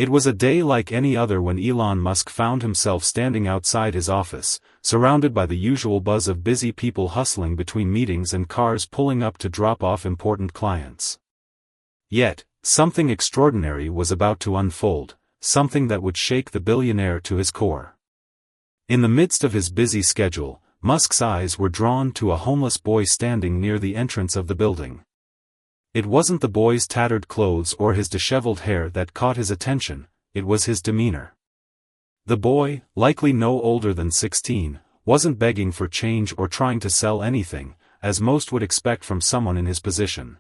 It was a day like any other when Elon Musk found himself standing outside his office, surrounded by the usual buzz of busy people hustling between meetings and cars pulling up to drop off important clients. Yet, something extraordinary was about to unfold, something that would shake the billionaire to his core. In the midst of his busy schedule, Musk's eyes were drawn to a homeless boy standing near the entrance of the building. It wasn't the boy's tattered clothes or his disheveled hair that caught his attention, it was his demeanor. The boy, likely no older than 16, wasn't begging for change or trying to sell anything, as most would expect from someone in his position.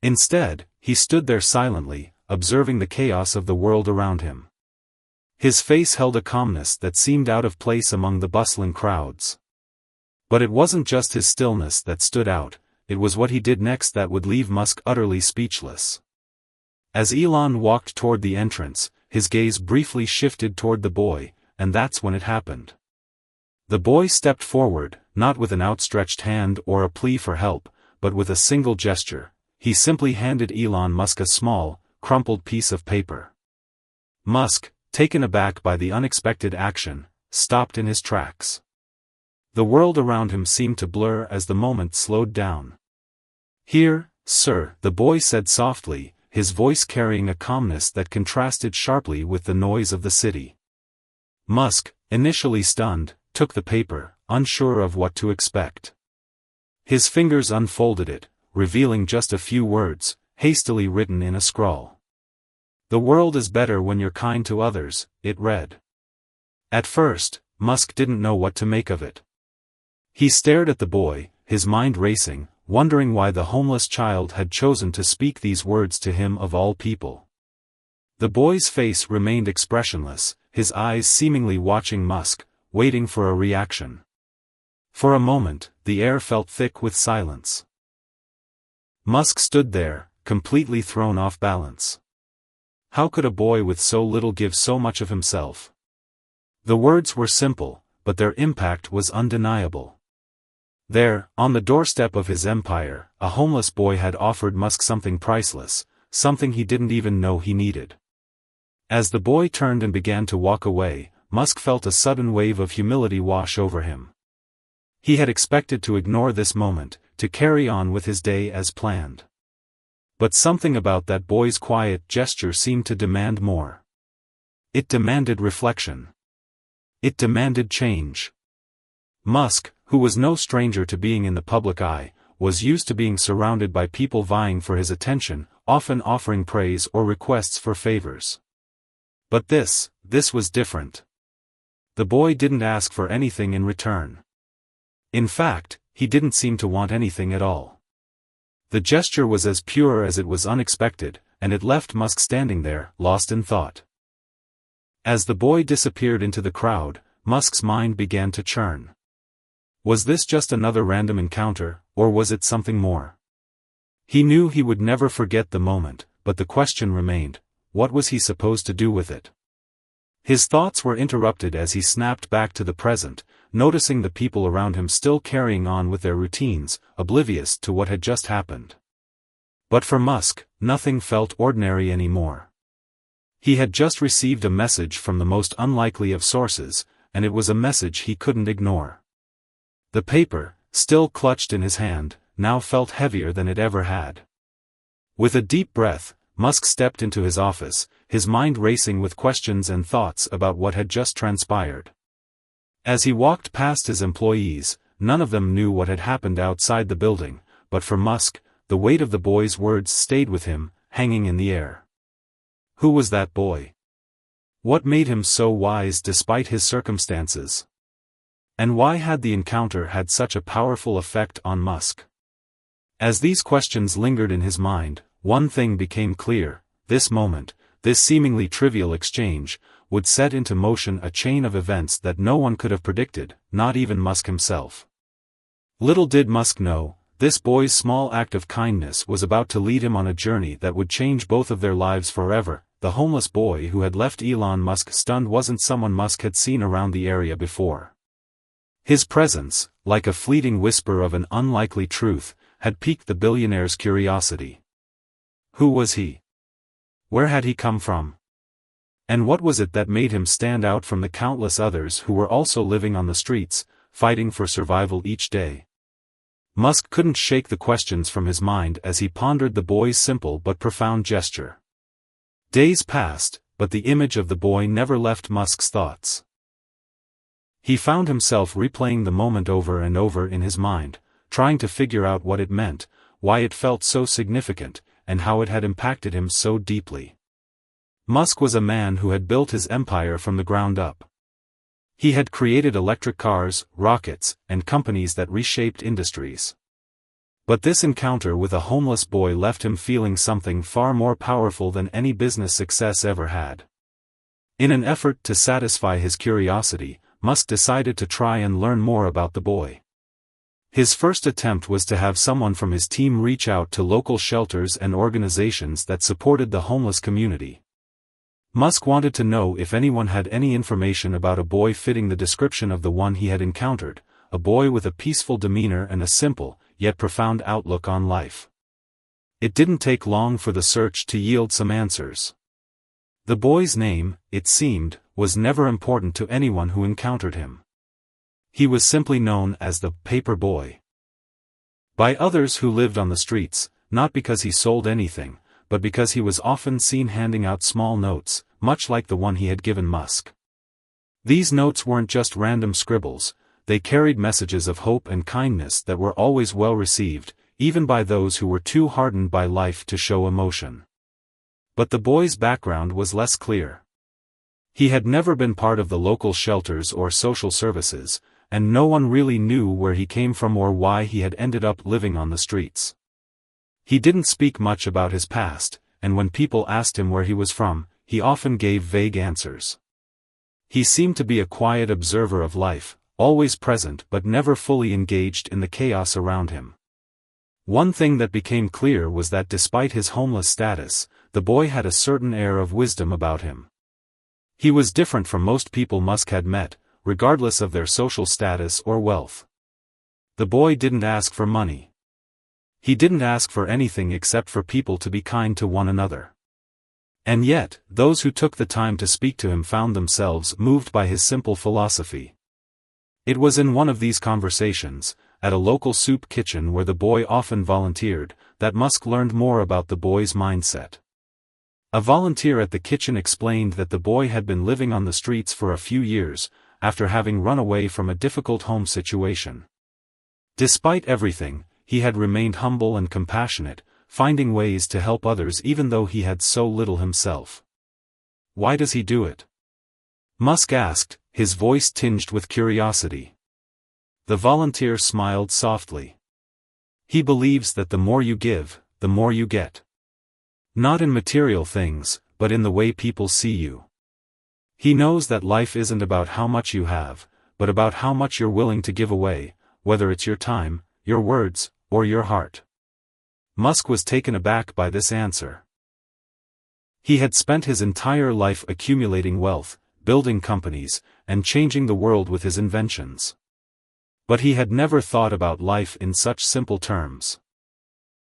Instead, he stood there silently, observing the chaos of the world around him. His face held a calmness that seemed out of place among the bustling crowds. But it wasn't just his stillness that stood out, it was what he did next that would leave Musk utterly speechless. As Elon walked toward the entrance, his gaze briefly shifted toward the boy, and that's when it happened. The boy stepped forward, not with an outstretched hand or a plea for help, but with a single gesture. He simply handed Elon Musk a small, crumpled piece of paper. Musk, taken aback by the unexpected action, stopped in his tracks. The world around him seemed to blur as the moment slowed down. "Here, sir," the boy said softly, his voice carrying a calmness that contrasted sharply with the noise of the city. Musk, initially stunned, took the paper, unsure of what to expect. His fingers unfolded it, revealing just a few words, hastily written in a scrawl. "The world is better when you're kind to others," it read. At first, Musk didn't know what to make of it. He stared at the boy, his mind racing, wondering why the homeless child had chosen to speak these words to him of all people. The boy's face remained expressionless, his eyes seemingly watching Musk, waiting for a reaction. For a moment, the air felt thick with silence. Musk stood there, completely thrown off balance. How could a boy with so little give so much of himself? The words were simple, but their impact was undeniable. There, on the doorstep of his empire, a homeless boy had offered Musk something priceless, something he didn't even know he needed. As the boy turned and began to walk away, Musk felt a sudden wave of humility wash over him. He had expected to ignore this moment, to carry on with his day as planned. But something about that boy's quiet gesture seemed to demand more. It demanded reflection. It demanded change. Musk, who was no stranger to being in the public eye, was used to being surrounded by people vying for his attention, often offering praise or requests for favors. But this was different. The boy didn't ask for anything in return. In fact, he didn't seem to want anything at all. The gesture was as pure as it was unexpected, and it left Musk standing there, lost in thought. As the boy disappeared into the crowd, Musk's mind began to churn. Was this just another random encounter, or was it something more? He knew he would never forget the moment, but the question remained, what was he supposed to do with it? His thoughts were interrupted as he snapped back to the present, noticing the people around him still carrying on with their routines, oblivious to what had just happened. But for Musk, nothing felt ordinary anymore. He had just received a message from the most unlikely of sources, and it was a message he couldn't ignore. The paper, still clutched in his hand, now felt heavier than it ever had. With a deep breath, Musk stepped into his office, his mind racing with questions and thoughts about what had just transpired. As he walked past his employees, none of them knew what had happened outside the building, but for Musk, the weight of the boy's words stayed with him, hanging in the air. Who was that boy? What made him so wise despite his circumstances? And why had the encounter had such a powerful effect on Musk? As these questions lingered in his mind, one thing became clear: this moment, this seemingly trivial exchange, would set into motion a chain of events that no one could have predicted, not even Musk himself. Little did Musk know, this boy's small act of kindness was about to lead him on a journey that would change both of their lives forever. The homeless boy who had left Elon Musk stunned wasn't someone Musk had seen around the area before. His presence, like a fleeting whisper of an unlikely truth, had piqued the billionaire's curiosity. Who was he? Where had he come from? And what was it that made him stand out from the countless others who were also living on the streets, fighting for survival each day? Musk couldn't shake the questions from his mind as he pondered the boy's simple but profound gesture. Days passed, but the image of the boy never left Musk's thoughts. He found himself replaying the moment over and over in his mind, trying to figure out what it meant, why it felt so significant, and how it had impacted him so deeply. Musk was a man who had built his empire from the ground up. He had created electric cars, rockets, and companies that reshaped industries. But this encounter with a homeless boy left him feeling something far more powerful than any business success ever had. In an effort to satisfy his curiosity, Musk decided to try and learn more about the boy. His first attempt was to have someone from his team reach out to local shelters and organizations that supported the homeless community. Musk wanted to know if anyone had any information about a boy fitting the description of the one he had encountered, a boy with a peaceful demeanor and a simple, yet profound outlook on life. It didn't take long for the search to yield some answers. The boy's name, it seemed, was never important to anyone who encountered him. He was simply known as the paper boy by others who lived on the streets, not because he sold anything, but because he was often seen handing out small notes, much like the one he had given Musk. These notes weren't just random scribbles, they carried messages of hope and kindness that were always well received, even by those who were too hardened by life to show emotion. But the boy's background was less clear. He had never been part of the local shelters or social services, and no one really knew where he came from or why he had ended up living on the streets. He didn't speak much about his past, and when people asked him where he was from, he often gave vague answers. He seemed to be a quiet observer of life, always present but never fully engaged in the chaos around him. One thing that became clear was that despite his homeless status, the boy had a certain air of wisdom about him. He was different from most people Musk had met, regardless of their social status or wealth. The boy didn't ask for money. He didn't ask for anything except for people to be kind to one another. And yet, those who took the time to speak to him found themselves moved by his simple philosophy. It was in one of these conversations, at a local soup kitchen where the boy often volunteered, that Musk learned more about the boy's mindset. A volunteer at the kitchen explained that the boy had been living on the streets for a few years, after having run away from a difficult home situation. Despite everything, he had remained humble and compassionate, finding ways to help others even though he had so little himself. Why does he do it? Musk asked, his voice tinged with curiosity. The volunteer smiled softly. He believes that the more you give, the more you get. Not in material things, but in the way people see you. He knows that life isn't about how much you have, but about how much you're willing to give away, whether it's your time, your words, or your heart. Musk was taken aback by this answer. He had spent his entire life accumulating wealth, building companies, and changing the world with his inventions. But he had never thought about life in such simple terms.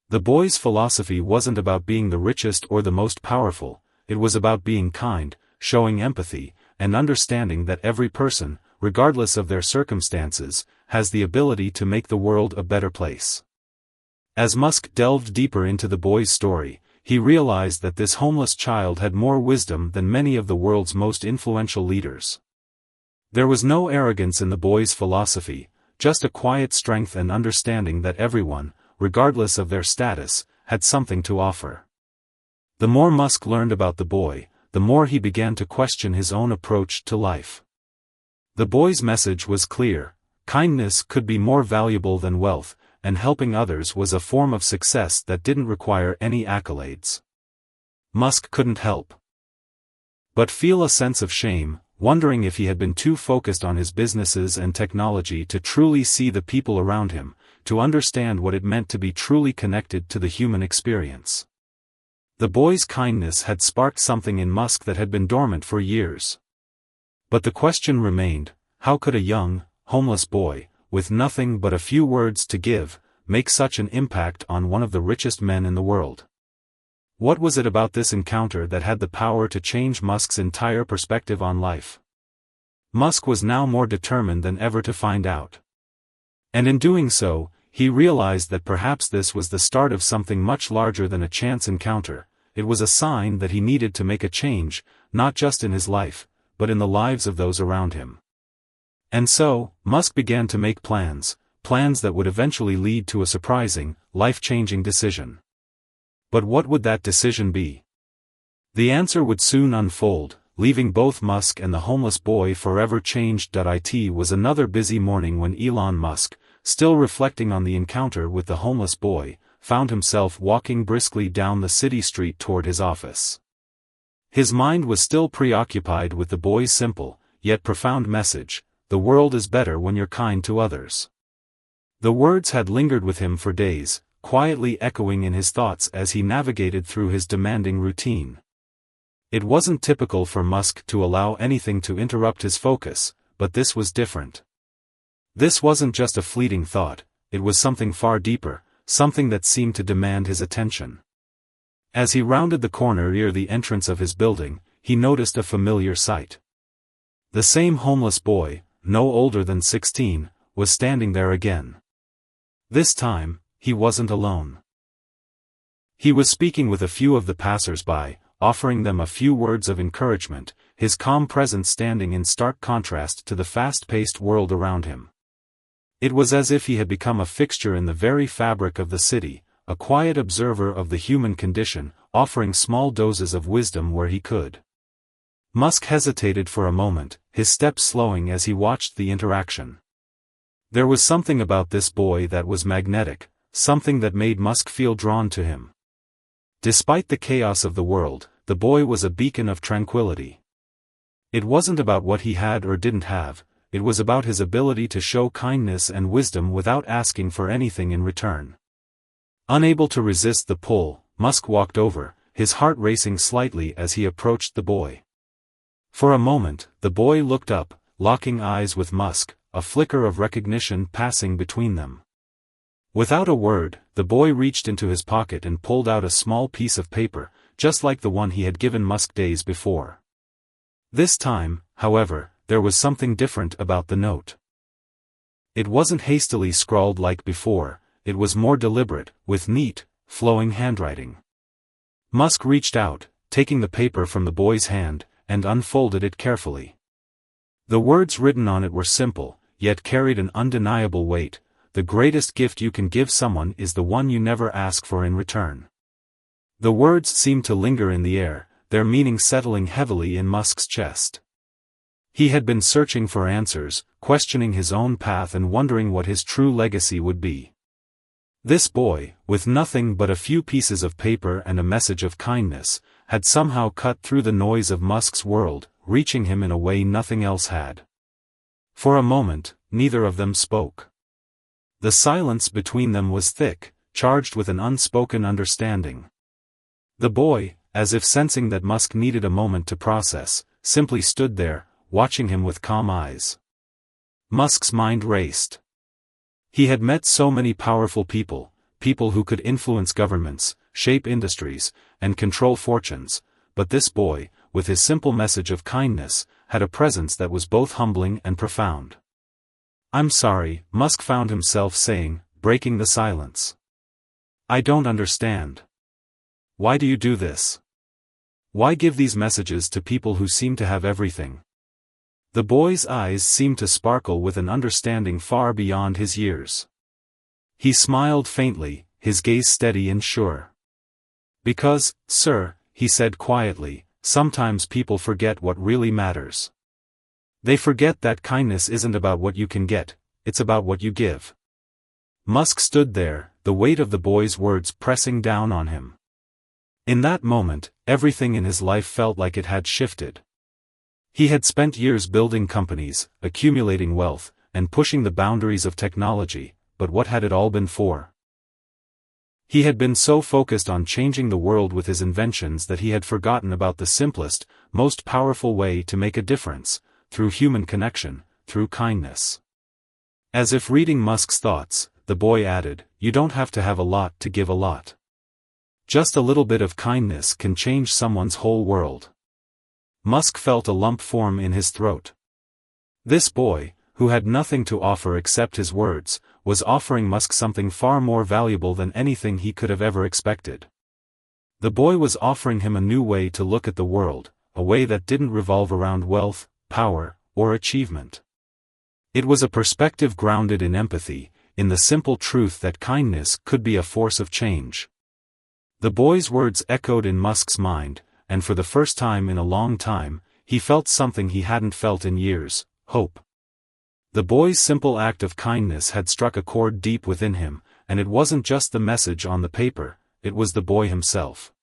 The boy's philosophy wasn't about being the richest or the most powerful, it was about being kind, showing empathy, and understanding that every person, regardless of their circumstances, has the ability to make the world a better place. As Musk delved deeper into the boy's story, he realized that this homeless child had more wisdom than many of the world's most influential leaders. There was no arrogance in the boy's philosophy, just a quiet strength and understanding that everyone, regardless of their status, had something to offer. The more Musk learned about the boy, the more he began to question his own approach to life. The boy's message was clear: kindness could be more valuable than wealth, and helping others was a form of success that didn't require any accolades. Musk couldn't help but feel a sense of shame, wondering if he had been too focused on his businesses and technology to truly see the people around him, to understand what it meant to be truly connected to the human experience. The boy's kindness had sparked something in Musk that had been dormant for years. But the question remained: how could a young, homeless boy, with nothing but a few words to give, make such an impact on one of the richest men in the world? What was it about this encounter that had the power to change Musk's entire perspective on life? Musk was now more determined than ever to find out. And in doing so, he realized that perhaps this was the start of something much larger than a chance encounter. It was a sign that he needed to make a change, not just in his life, but in the lives of those around him. And so, Musk began to make plans that would eventually lead to a surprising, life-changing decision. But what would that decision be? The answer would soon unfold, leaving both Musk and the homeless boy forever changed. It was another busy morning when Elon Musk, still reflecting on the encounter with the homeless boy, found himself walking briskly down the city street toward his office. His mind was still preoccupied with the boy's simple, yet profound message: the world is better when you're kind to others. The words had lingered with him for days, quietly echoing in his thoughts as he navigated through his demanding routine. It wasn't typical for Musk to allow anything to interrupt his focus, but this was different. This wasn't just a fleeting thought, it was something far deeper, something that seemed to demand his attention. As he rounded the corner near the entrance of his building, he noticed a familiar sight. The same homeless boy, no older than 16, was standing there again. This time, he wasn't alone. He was speaking with a few of the passers-by, offering them a few words of encouragement, his calm presence standing in stark contrast to the fast-paced world around him. It was as if he had become a fixture in the very fabric of the city, a quiet observer of the human condition, offering small doses of wisdom where he could. Musk hesitated for a moment, his steps slowing as he watched the interaction. There was something about this boy that was magnetic, something that made Musk feel drawn to him. Despite the chaos of the world, the boy was a beacon of tranquility. It wasn't about what he had or didn't have, it was about his ability to show kindness and wisdom without asking for anything in return. Unable to resist the pull, Musk walked over, his heart racing slightly as he approached the boy. For a moment, the boy looked up, locking eyes with Musk, a flicker of recognition passing between them. Without a word, the boy reached into his pocket and pulled out a small piece of paper, just like the one he had given Musk days before. This time, however, there was something different about the note. It wasn't hastily scrawled like before, it was more deliberate, with neat, flowing handwriting. Musk reached out, taking the paper from the boy's hand, and unfolded it carefully. The words written on it were simple, yet carried an undeniable weight: the greatest gift you can give someone is the one you never ask for in return. The words seemed to linger in the air, their meaning settling heavily in Musk's chest. He had been searching for answers, questioning his own path and wondering what his true legacy would be. This boy, with nothing but a few pieces of paper and a message of kindness, had somehow cut through the noise of Musk's world, reaching him in a way nothing else had. For a moment, neither of them spoke. The silence between them was thick, charged with an unspoken understanding. The boy, as if sensing that Musk needed a moment to process, simply stood there, watching him with calm eyes. Musk's mind raced. He had met so many powerful people who could influence governments, shape industries, and control fortunes, but this boy, with his simple message of kindness, had a presence that was both humbling and profound. "I'm sorry," Musk found himself saying, breaking the silence. "I don't understand. Why do you do this? Why give these messages to people who seem to have everything?" The boy's eyes seemed to sparkle with an understanding far beyond his years. He smiled faintly, his gaze steady and sure. "Because, sir," he said quietly, "sometimes people forget what really matters. They forget that kindness isn't about what you can get, it's about what you give." Musk stood there, the weight of the boy's words pressing down on him. In that moment, everything in his life felt like it had shifted. He had spent years building companies, accumulating wealth, and pushing the boundaries of technology, but what had it all been for? He had been so focused on changing the world with his inventions that he had forgotten about the simplest, most powerful way to make a difference, through human connection, through kindness. As if reading Musk's thoughts, the boy added, "You don't have to have a lot to give a lot. Just a little bit of kindness can change someone's whole world. Musk felt a lump form in his throat. This boy, who had nothing to offer except his words, was offering Musk something far more valuable than anything he could have ever expected. The boy was offering him a new way to look at the world, a way that didn't revolve around wealth, power, or achievement. It was a perspective grounded in empathy, in the simple truth that kindness could be a force of change. The boy's words echoed in Musk's mind, and for the first time in a long time, he felt something he hadn't felt in years: hope. The boy's simple act of kindness had struck a chord deep within him, and it wasn't just the message on the paper, it was the boy himself.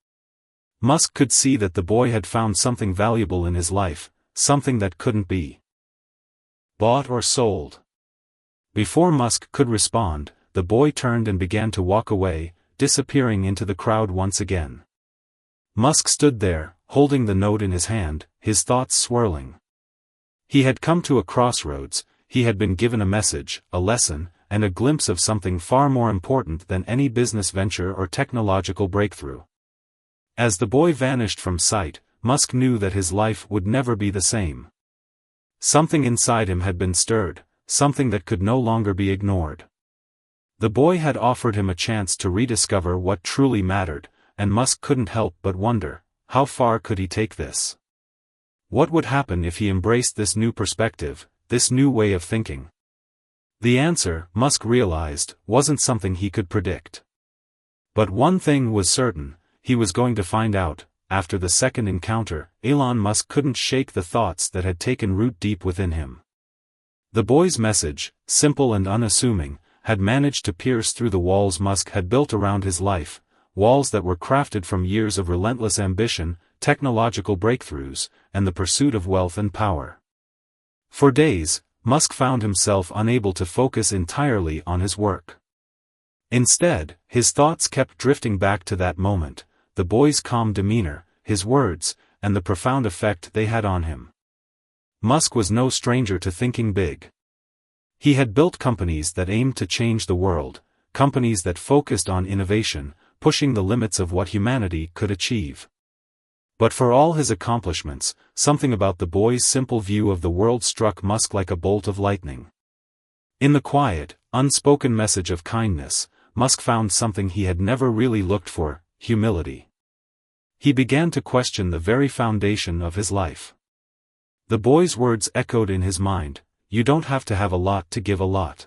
Musk could see that the boy had found something valuable in his life, something that couldn't be bought or sold. Before Musk could respond, the boy turned and began to walk away, disappearing into the crowd once again. Musk stood there, holding the note in his hand, his thoughts swirling. He had come to a crossroads. He had been given a message, a lesson, and a glimpse of something far more important than any business venture or technological breakthrough. As the boy vanished from sight, Musk knew that his life would never be the same. Something inside him had been stirred, something that could no longer be ignored. The boy had offered him a chance to rediscover what truly mattered, and Musk couldn't help but wonder, how far could he take this? What would happen if he embraced this new perspective, this new way of thinking? The answer, Musk realized, wasn't something he could predict. But one thing was certain: he was going to find out. After the second encounter, Elon Musk couldn't shake the thoughts that had taken root deep within him. The boy's message, simple and unassuming, had managed to pierce through the walls Musk had built around his life, walls that were crafted from years of relentless ambition, technological breakthroughs, and the pursuit of wealth and power. For days, Musk found himself unable to focus entirely on his work. Instead, his thoughts kept drifting back to that moment, the boy's calm demeanor, his words, and the profound effect they had on him. Musk was no stranger to thinking big. He had built companies that aimed to change the world, companies that focused on innovation, pushing the limits of what humanity could achieve. But for all his accomplishments, something about the boy's simple view of the world struck Musk like a bolt of lightning. In the quiet, unspoken message of kindness, Musk found something he had never really looked for: humility. He began to question the very foundation of his life. The boy's words echoed in his mind: you don't have to have a lot to give a lot.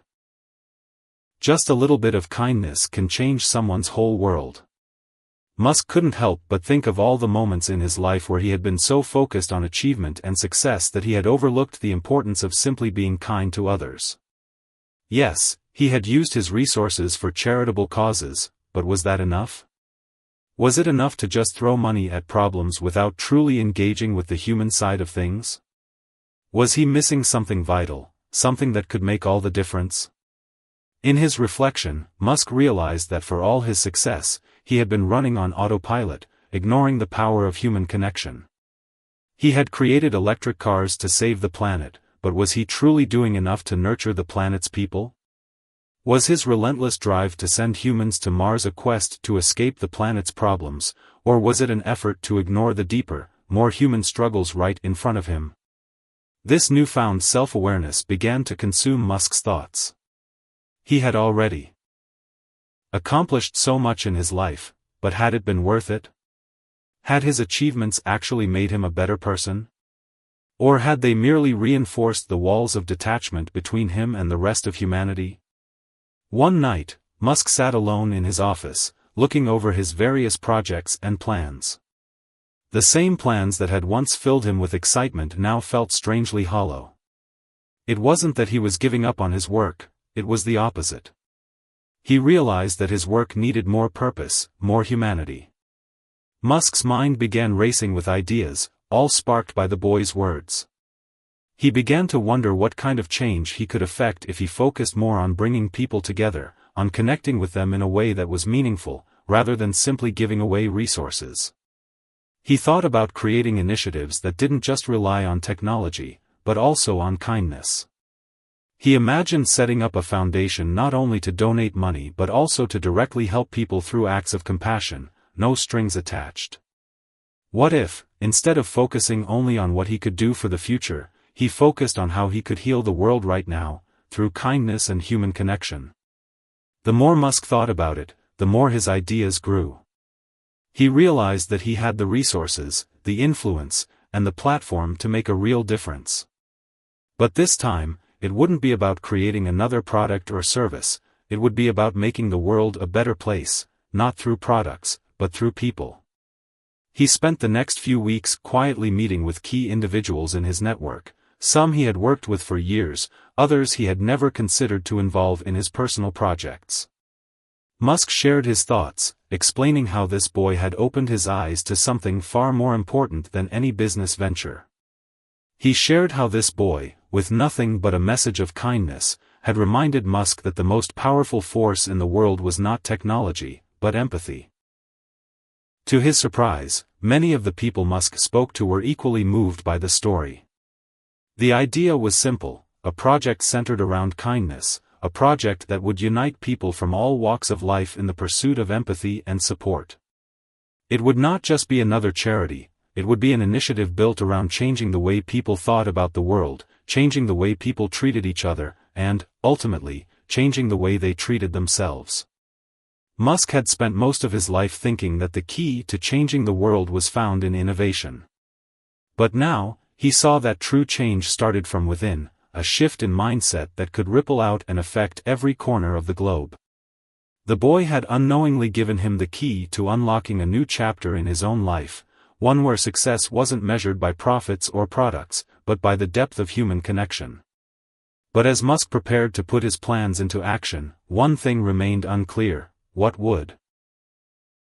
Just a little bit of kindness can change someone's whole world. Musk couldn't help but think of all the moments in his life where he had been so focused on achievement and success that he had overlooked the importance of simply being kind to others. Yes, he had used his resources for charitable causes, but was that enough? Was it enough to just throw money at problems without truly engaging with the human side of things? Was he missing something vital, something that could make all the difference? In his reflection, Musk realized that for all his success, he had been running on autopilot, ignoring the power of human connection. He had created electric cars to save the planet, but was he truly doing enough to nurture the planet's people? Was his relentless drive to send humans to Mars a quest to escape the planet's problems, or was it an effort to ignore the deeper, more human struggles right in front of him? This newfound self-awareness began to consume Musk's thoughts. He had already accomplished so much in his life, but had it been worth it? Had his achievements actually made him a better person? Or had they merely reinforced the walls of detachment between him and the rest of humanity? One night, Musk sat alone in his office, looking over his various projects and plans. The same plans that had once filled him with excitement now felt strangely hollow. It wasn't that he was giving up on his work, it was the opposite. He realized that his work needed more purpose, more humanity. Musk's mind began racing with ideas, all sparked by the boy's words. He began to wonder what kind of change he could effect if he focused more on bringing people together, on connecting with them in a way that was meaningful, rather than simply giving away resources. He thought about creating initiatives that didn't just rely on technology, but also on kindness. He imagined setting up a foundation not only to donate money but also to directly help people through acts of compassion, no strings attached. What if, instead of focusing only on what he could do for the future, he focused on how he could heal the world right now, through kindness and human connection? The more Musk thought about it, the more his ideas grew. He realized that he had the resources, the influence, and the platform to make a real difference. But this time, it wouldn't be about creating another product or service, it would be about making the world a better place, not through products, but through people. He spent the next few weeks quietly meeting with key individuals in his network, some he had worked with for years, others he had never considered to involve in his personal projects. Musk shared his thoughts, explaining how this boy had opened his eyes to something far more important than any business venture. He shared how this boy, with nothing but a message of kindness, had reminded Musk that the most powerful force in the world was not technology, but empathy. To his surprise, many of the people Musk spoke to were equally moved by the story. The idea was simple, a project centered around kindness, a project that would unite people from all walks of life in the pursuit of empathy and support. It would not just be another charity, it would be an initiative built around changing the way people thought about the world, changing the way people treated each other, and, ultimately, changing the way they treated themselves. Musk had spent most of his life thinking that the key to changing the world was found in innovation. But now, he saw that true change started from within, a shift in mindset that could ripple out and affect every corner of the globe. The boy had unknowingly given him the key to unlocking a new chapter in his own life, one where success wasn't measured by profits or products, but by the depth of human connection. But as Musk prepared to put his plans into action, one thing remained unclear: what would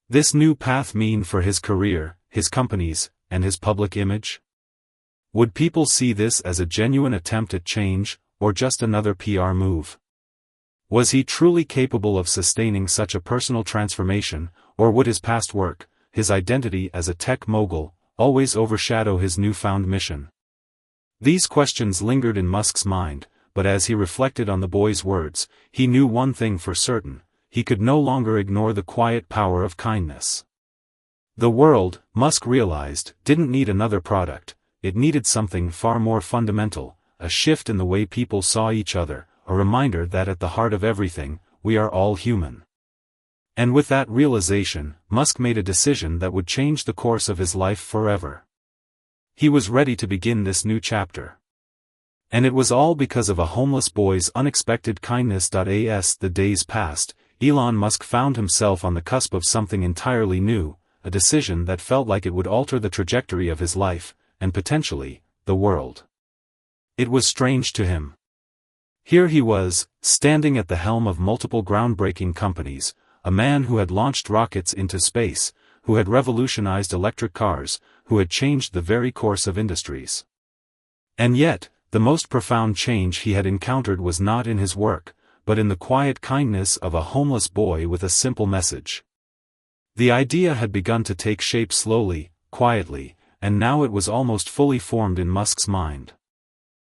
this new path mean for his career, his companies, and his public image? Would people see this as a genuine attempt at change, or just another PR move? Was he truly capable of sustaining such a personal transformation, or would his past work, his identity as a tech mogul, always overshadow his newfound mission? These questions lingered in Musk's mind, but as he reflected on the boy's words, he knew one thing for certain: he could no longer ignore the quiet power of kindness. The world, Musk realized, didn't need another product, it needed something far more fundamental, a shift in the way people saw each other, a reminder that at the heart of everything, we are all human. And with that realization, Musk made a decision that would change the course of his life forever. He was ready to begin this new chapter. And it was all because of a homeless boy's unexpected kindness. As the days passed, Elon Musk found himself on the cusp of something entirely new, a decision that felt like it would alter the trajectory of his life, and potentially, the world. It was strange to him. Here he was, standing at the helm of multiple groundbreaking companies, a man who had launched rockets into space, who had revolutionized electric cars, who had changed the very course of industries. And yet, the most profound change he had encountered was not in his work, but in the quiet kindness of a homeless boy with a simple message. The idea had begun to take shape slowly, quietly, and now it was almost fully formed in Musk's mind.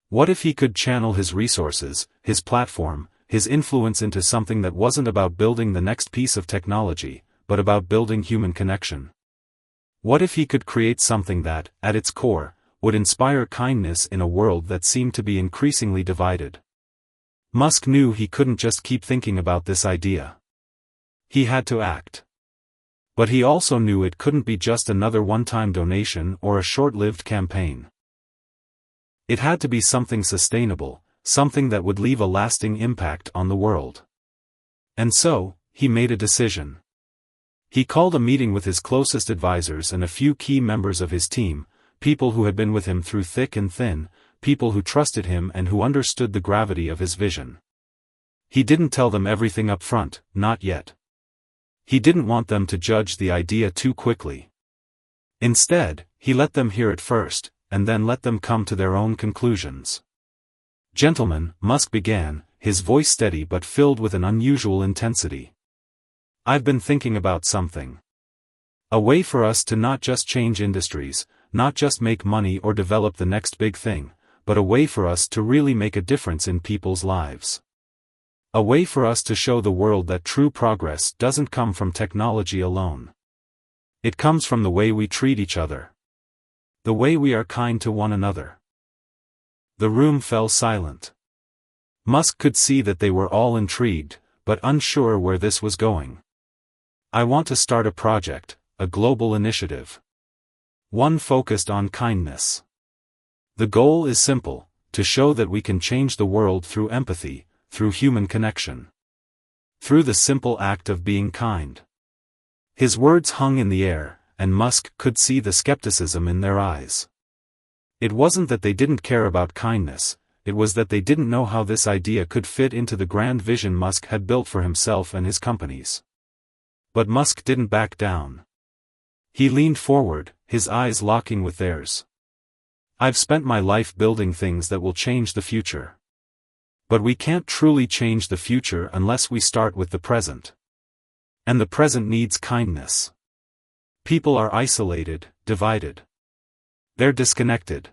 What if he could channel his resources, his platform, his influence into something that wasn't about building the next piece of technology, but about building human connection? What if he could create something that, at its core, would inspire kindness in a world that seemed to be increasingly divided? Musk knew he couldn't just keep thinking about this idea. He had to act. But he also knew it couldn't be just another one-time donation or a short-lived campaign. It had to be something sustainable, something that would leave a lasting impact on the world. And so, he made a decision. He called a meeting with his closest advisors and a few key members of his team, people who had been with him through thick and thin, people who trusted him and who understood the gravity of his vision. He didn't tell them everything up front, not yet. He didn't want them to judge the idea too quickly. Instead, he let them hear it first, and then let them come to their own conclusions. "Gentlemen," Musk began, his voice steady but filled with an unusual intensity. "I've been thinking about something. A way for us to not just change industries, not just make money or develop the next big thing, but a way for us to really make a difference in people's lives. A way for us to show the world that true progress doesn't come from technology alone. It comes from the way we treat each other. The way we are kind to one another. The room fell silent. Musk could see that they were all intrigued, but unsure where this was going. I want to start a project, a global initiative. One focused on kindness. The goal is simple, to show that we can change the world through empathy, through human connection. Through the simple act of being kind. His words hung in the air, and Musk could see the skepticism in their eyes. It wasn't that they didn't care about kindness, it was that they didn't know how this idea could fit into the grand vision Musk had built for himself and his companies. But Musk didn't back down. He leaned forward, his eyes locking with theirs. I've spent my life building things that will change the future. But we can't truly change the future unless we start with the present. And the present needs kindness. People are isolated, divided. They're disconnected.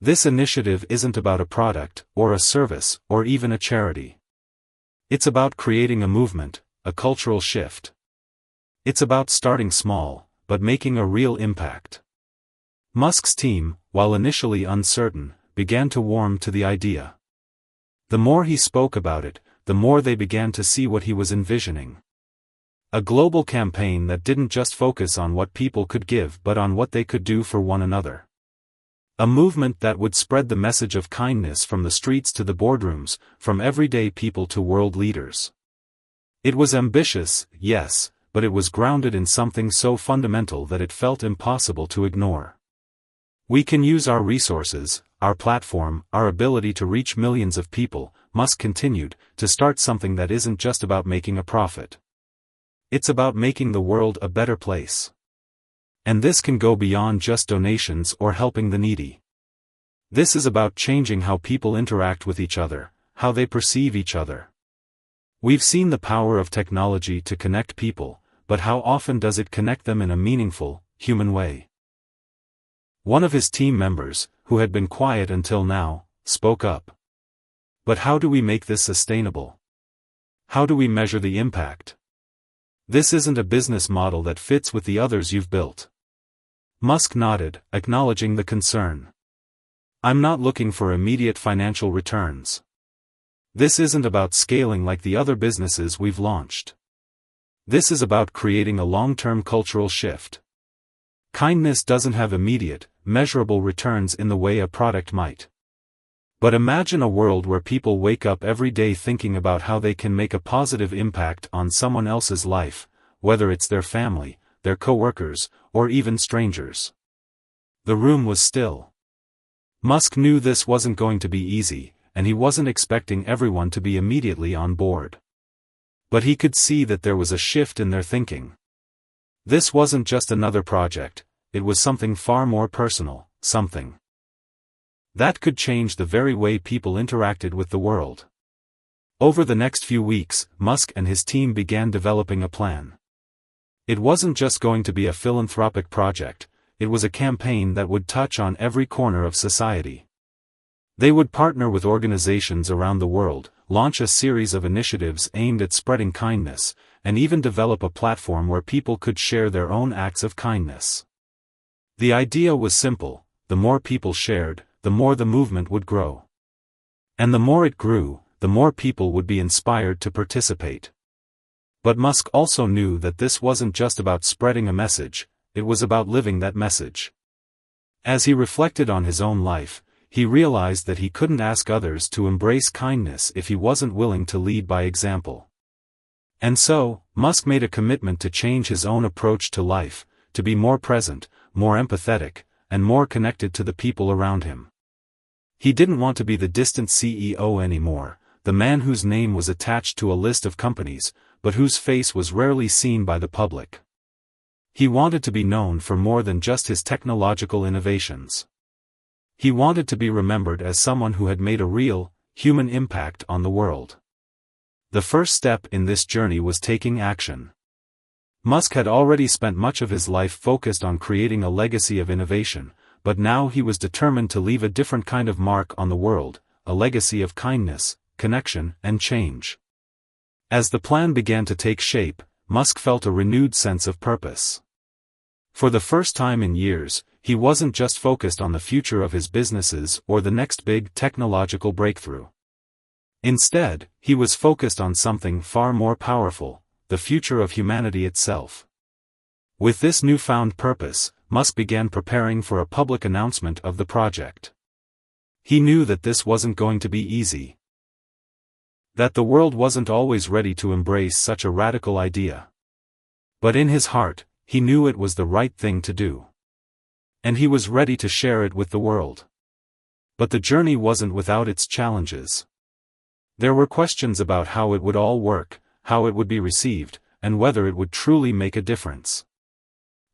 This initiative isn't about a product, or a service, or even a charity. It's about creating a movement, a cultural shift. It's about starting small, but making a real impact. Musk's team, while initially uncertain, began to warm to the idea. The more he spoke about it, the more they began to see what he was envisioning. A global campaign that didn't just focus on what people could give but on what they could do for one another. A movement that would spread the message of kindness from the streets to the boardrooms, from everyday people to world leaders. It was ambitious, yes, but it was grounded in something so fundamental that it felt impossible to ignore. We can use our resources, our platform, our ability to reach millions of people, Musk continued, to start something that isn't just about making a profit. It's about making the world a better place. And this can go beyond just donations or helping the needy. This is about changing how people interact with each other, how they perceive each other. We've seen the power of technology to connect people, but how often does it connect them in a meaningful, human way? One of his team members, who had been quiet until now, spoke up. But how do we make this sustainable? How do we measure the impact? This isn't a business model that fits with the others you've built. Musk nodded, acknowledging the concern. I'm not looking for immediate financial returns. This isn't about scaling like the other businesses we've launched. This is about creating a long-term cultural shift. Kindness doesn't have immediate, measurable returns in the way a product might. But imagine a world where people wake up every day thinking about how they can make a positive impact on someone else's life, whether it's their family, their coworkers, or even strangers. The room was still. Musk knew this wasn't going to be easy, and he wasn't expecting everyone to be immediately on board. But he could see that there was a shift in their thinking. This wasn't just another project, it was something far more personal, something that could change the very way people interacted with the world. Over the next few weeks, Musk and his team began developing a plan. It wasn't just going to be a philanthropic project, it was a campaign that would touch on every corner of society. They would partner with organizations around the world, launch a series of initiatives aimed at spreading kindness, and even develop a platform where people could share their own acts of kindness. The idea was simple: the more people shared, the more the movement would grow. And the more it grew, the more people would be inspired to participate. But Musk also knew that this wasn't just about spreading a message, it was about living that message. As he reflected on his own life, he realized that he couldn't ask others to embrace kindness if he wasn't willing to lead by example. And so, Musk made a commitment to change his own approach to life, to be more present, more empathetic, and more connected to the people around him. He didn't want to be the distant CEO anymore, the man whose name was attached to a list of companies, but whose face was rarely seen by the public. He wanted to be known for more than just his technological innovations. He wanted to be remembered as someone who had made a real, human impact on the world. The first step in this journey was taking action. Musk had already spent much of his life focused on creating a legacy of innovation, but now he was determined to leave a different kind of mark on the world, a legacy of kindness, connection, and change. As the plan began to take shape, Musk felt a renewed sense of purpose. For the first time in years, he wasn't just focused on the future of his businesses or the next big technological breakthrough. Instead, he was focused on something far more powerful, the future of humanity itself. With this newfound purpose, Musk began preparing for a public announcement of the project. He knew that this wasn't going to be easy. That the world wasn't always ready to embrace such a radical idea. But in his heart, he knew it was the right thing to do. And he was ready to share it with the world. But the journey wasn't without its challenges. There were questions about how it would all work, how it would be received, and whether it would truly make a difference.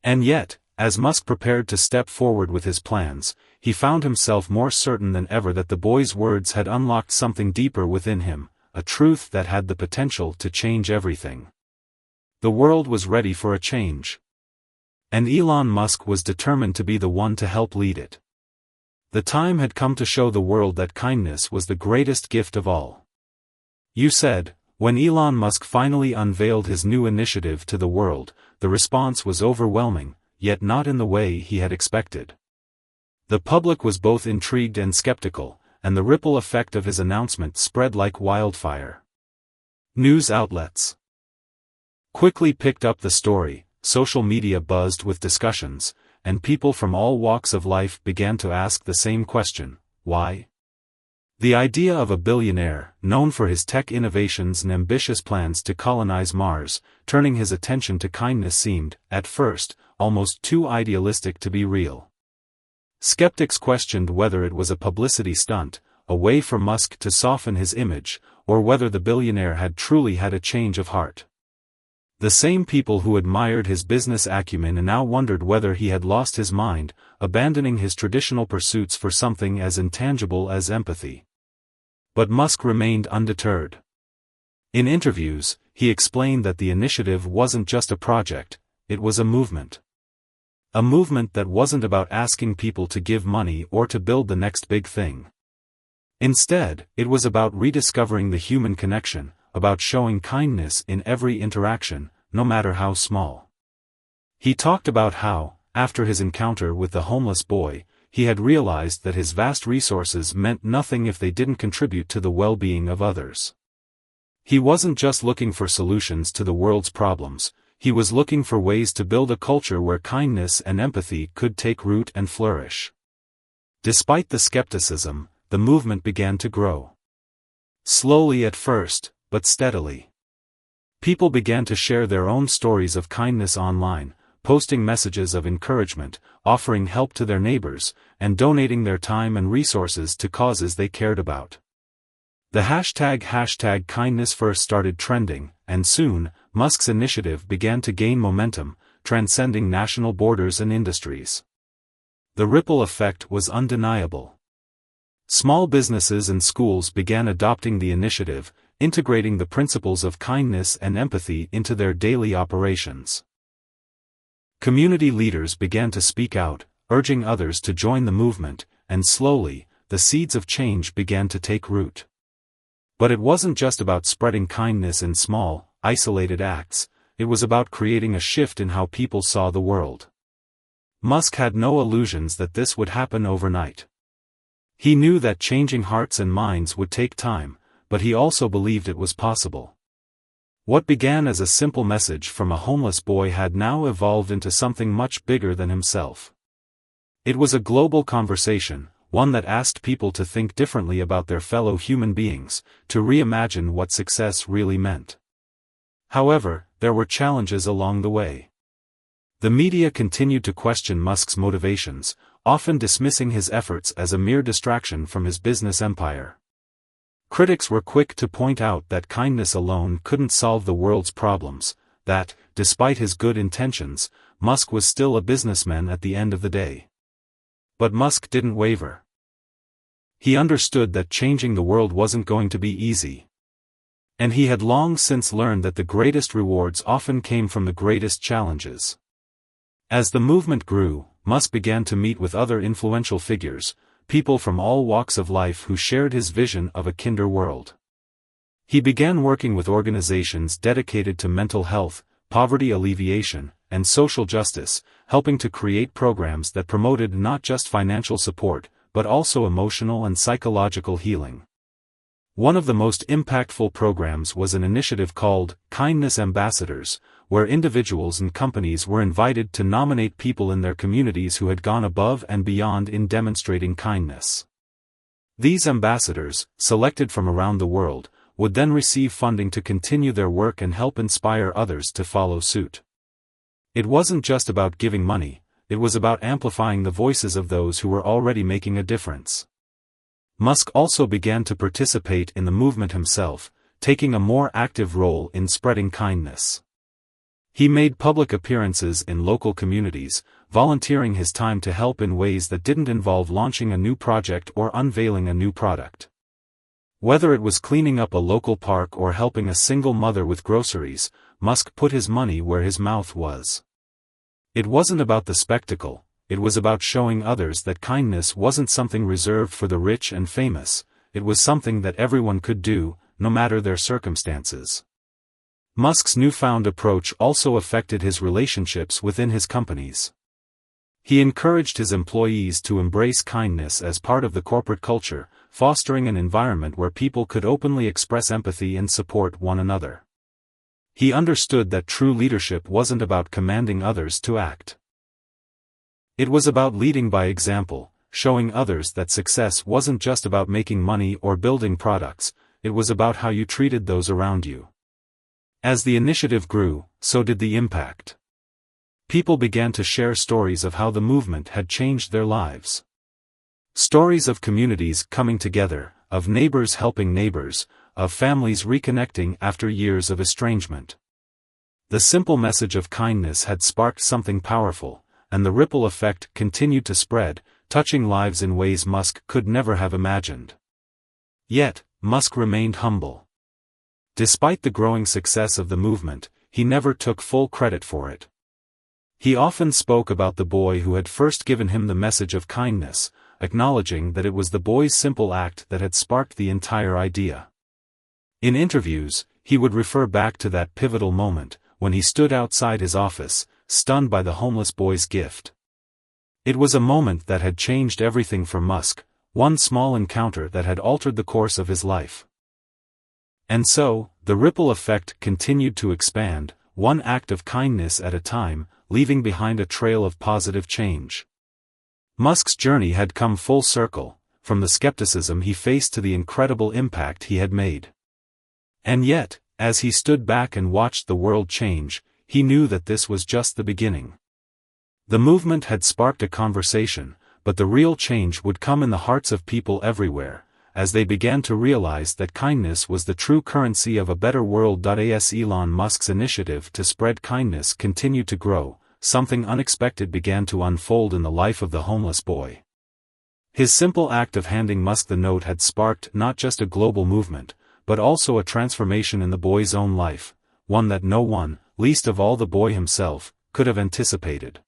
And yet, as Musk prepared to step forward with his plans, he found himself more certain than ever that the boy's words had unlocked something deeper within him, a truth that had the potential to change everything. The world was ready for a change. And Elon Musk was determined to be the one to help lead it. The time had come to show the world that kindness was the greatest gift of all. You said, when Elon Musk finally unveiled his new initiative to the world, the response was overwhelming, yet not in the way he had expected. The public was both intrigued and skeptical, and the ripple effect of his announcement spread like wildfire. News outlets quickly picked up the story, social media buzzed with discussions, and people from all walks of life began to ask the same question: why? The idea of a billionaire, known for his tech innovations and ambitious plans to colonize Mars, turning his attention to kindness seemed, at first, almost too idealistic to be real. Skeptics questioned whether it was a publicity stunt, a way for Musk to soften his image, or whether the billionaire had truly had a change of heart. The same people who admired his business acumen and now wondered whether he had lost his mind, abandoning his traditional pursuits for something as intangible as empathy. But Musk remained undeterred. In interviews, he explained that the initiative wasn't just a project, it was a movement. A movement that wasn't about asking people to give money or to build the next big thing. Instead, it was about rediscovering the human connection, about showing kindness in every interaction, no matter how small. He talked about how, after his encounter with the homeless boy, he had realized that his vast resources meant nothing if they didn't contribute to the well-being of others. He wasn't just looking for solutions to the world's problems, he was looking for ways to build a culture where kindness and empathy could take root and flourish. Despite the skepticism, the movement began to grow. Slowly at first, but steadily. People began to share their own stories of kindness online, posting messages of encouragement, offering help to their neighbors, and donating their time and resources to causes they cared about. The hashtag #KindnessFirst started trending, and soon, Musk's initiative began to gain momentum, transcending national borders and industries. The ripple effect was undeniable. Small businesses and schools began adopting the initiative, integrating the principles of kindness and empathy into their daily operations. Community leaders began to speak out, urging others to join the movement, and slowly, the seeds of change began to take root. But it wasn't just about spreading kindness in small, isolated acts, it was about creating a shift in how people saw the world. Musk had no illusions that this would happen overnight. He knew that changing hearts and minds would take time, but he also believed it was possible. What began as a simple message from a homeless boy had now evolved into something much bigger than himself. It was a global conversation, one that asked people to think differently about their fellow human beings, to reimagine what success really meant. However, there were challenges along the way. The media continued to question Musk's motivations, often dismissing his efforts as a mere distraction from his business empire. Critics were quick to point out that kindness alone couldn't solve the world's problems, that, despite his good intentions, Musk was still a businessman at the end of the day. But Musk didn't waver. He understood that changing the world wasn't going to be easy. And he had long since learned that the greatest rewards often came from the greatest challenges. As the movement grew, Musk began to meet with other influential figures, people from all walks of life who shared his vision of a kinder world. He began working with organizations dedicated to mental health, poverty alleviation, and social justice, helping to create programs that promoted not just financial support, but also emotional and psychological healing. One of the most impactful programs was an initiative called Kindness Ambassadors, where individuals and companies were invited to nominate people in their communities who had gone above and beyond in demonstrating kindness. These ambassadors, selected from around the world, would then receive funding to continue their work and help inspire others to follow suit. It wasn't just about giving money, it was about amplifying the voices of those who were already making a difference. Musk also began to participate in the movement himself, taking a more active role in spreading kindness. He made public appearances in local communities, volunteering his time to help in ways that didn't involve launching a new project or unveiling a new product. Whether it was cleaning up a local park or helping a single mother with groceries, Musk put his money where his mouth was. It wasn't about the spectacle, it was about showing others that kindness wasn't something reserved for the rich and famous, it was something that everyone could do, no matter their circumstances. Musk's newfound approach also affected his relationships within his companies. He encouraged his employees to embrace kindness as part of the corporate culture, fostering an environment where people could openly express empathy and support one another. He understood that true leadership wasn't about commanding others to act. It was about leading by example, showing others that success wasn't just about making money or building products, it was about how you treated those around you. As the initiative grew, so did the impact. People began to share stories of how the movement had changed their lives. Stories of communities coming together, of neighbors helping neighbors, of families reconnecting after years of estrangement. The simple message of kindness had sparked something powerful, and the ripple effect continued to spread, touching lives in ways Musk could never have imagined. Yet, Musk remained humble. Despite the growing success of the movement, he never took full credit for it. He often spoke about the boy who had first given him the message of kindness, acknowledging that it was the boy's simple act that had sparked the entire idea. In interviews, he would refer back to that pivotal moment, when he stood outside his office, stunned by the homeless boy's gift. It was a moment that had changed everything for Musk, one small encounter that had altered the course of his life. And so, the ripple effect continued to expand, one act of kindness at a time, leaving behind a trail of positive change. Musk's journey had come full circle, from the skepticism he faced to the incredible impact he had made. And yet, as he stood back and watched the world change, he knew that this was just the beginning. The movement had sparked a conversation, but the real change would come in the hearts of people everywhere, as they began to realize that kindness was the true currency of a better world. As Elon Musk's initiative to spread kindness continued to grow, something unexpected began to unfold in the life of the homeless boy. His simple act of handing Musk the note had sparked not just a global movement, but also a transformation in the boy's own life, one that no one, least of all the boy himself, could have anticipated.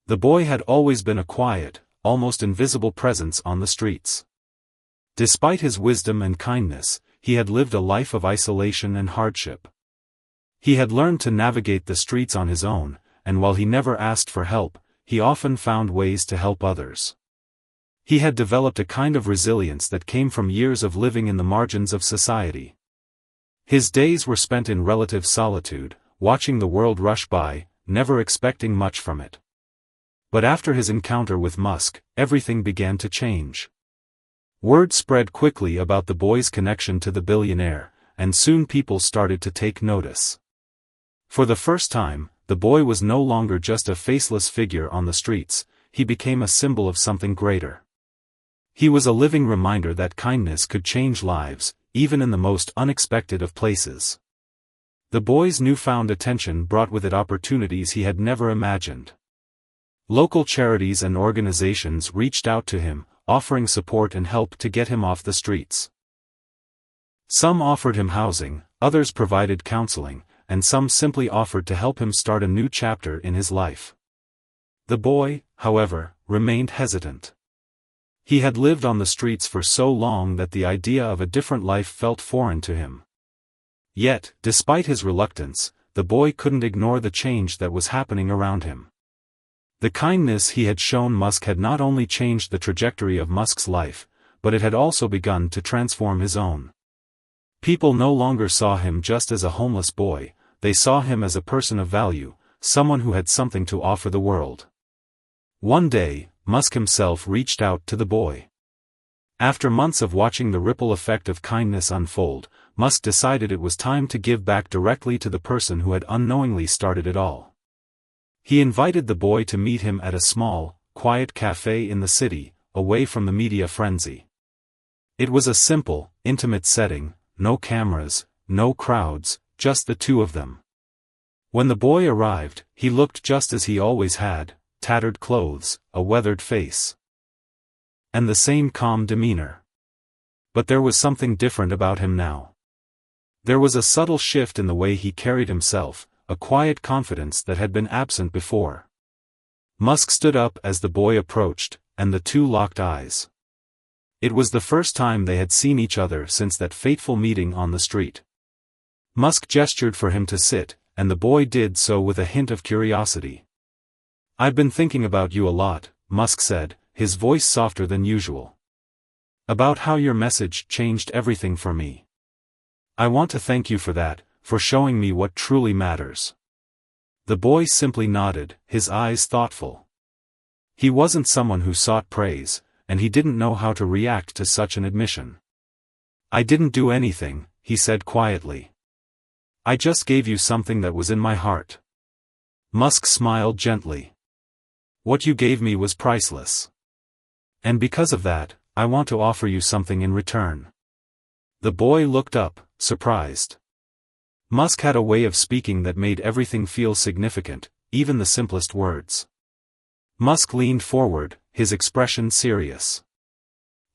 The boy had always been a quiet, almost invisible presence on the streets. Despite his wisdom and kindness, he had lived a life of isolation and hardship. He had learned to navigate the streets on his own, and while he never asked for help, he often found ways to help others. He had developed a kind of resilience that came from years of living in the margins of society. His days were spent in relative solitude, watching the world rush by, never expecting much from it. But after his encounter with Musk, everything began to change. Word spread quickly about the boy's connection to the billionaire, and soon people started to take notice. For the first time, the boy was no longer just a faceless figure on the streets, he became a symbol of something greater. He was a living reminder that kindness could change lives, even in the most unexpected of places. The boy's newfound attention brought with it opportunities he had never imagined. Local charities and organizations reached out to him, offering support and help to get him off the streets. Some offered him housing, others provided counseling, and some simply offered to help him start a new chapter in his life. The boy, however, remained hesitant. He had lived on the streets for so long that the idea of a different life felt foreign to him. Yet, despite his reluctance, the boy couldn't ignore the change that was happening around him. The kindness he had shown Musk had not only changed the trajectory of Musk's life, but it had also begun to transform his own. People no longer saw him just as a homeless boy, they saw him as a person of value, someone who had something to offer the world. One day, Musk himself reached out to the boy. After months of watching the ripple effect of kindness unfold, Musk decided it was time to give back directly to the person who had unknowingly started it all. He invited the boy to meet him at a small, quiet cafe in the city, away from the media frenzy. It was a simple, intimate setting, no cameras, no crowds, just the two of them. When the boy arrived, he looked just as he always had, tattered clothes, a weathered face, and the same calm demeanor. But there was something different about him now. There was a subtle shift in the way he carried himself, a quiet confidence that had been absent before. Musk stood up as the boy approached, and the two locked eyes. It was the first time they had seen each other since that fateful meeting on the street. Musk gestured for him to sit, and the boy did so with a hint of curiosity. "I've been thinking about you a lot," Musk said, his voice softer than usual. "About how your message changed everything for me. I want to thank you for that, for showing me what truly matters." The boy simply nodded, his eyes thoughtful. He wasn't someone who sought praise, and he didn't know how to react to such an admission. "I didn't do anything," he said quietly. "I just gave you something that was in my heart." Musk smiled gently. "What you gave me was priceless. And because of that, I want to offer you something in return." The boy looked up, surprised. Musk had a way of speaking that made everything feel significant, even the simplest words. Musk leaned forward, his expression serious.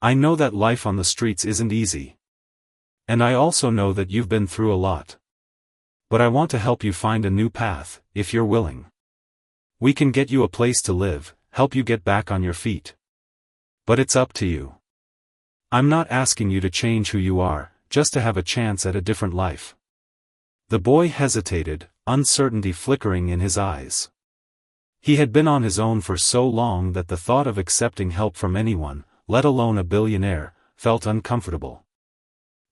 "I know that life on the streets isn't easy. And I also know that you've been through a lot. But I want to help you find a new path, if you're willing. We can get you a place to live, help you get back on your feet. But it's up to you. I'm not asking you to change who you are, just to have a chance at a different life." The boy hesitated, uncertainty flickering in his eyes. He had been on his own for so long that the thought of accepting help from anyone, let alone a billionaire, felt uncomfortable.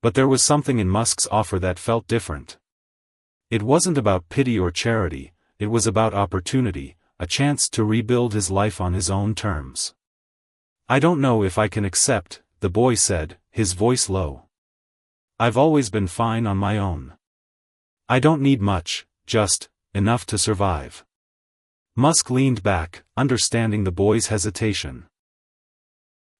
But there was something in Musk's offer that felt different. It wasn't about pity or charity, it was about opportunity, a chance to rebuild his life on his own terms. "I don't know if I can accept," the boy said, his voice low. "I've always been fine on my own. I don't need much, just enough to survive." Musk leaned back, understanding the boy's hesitation.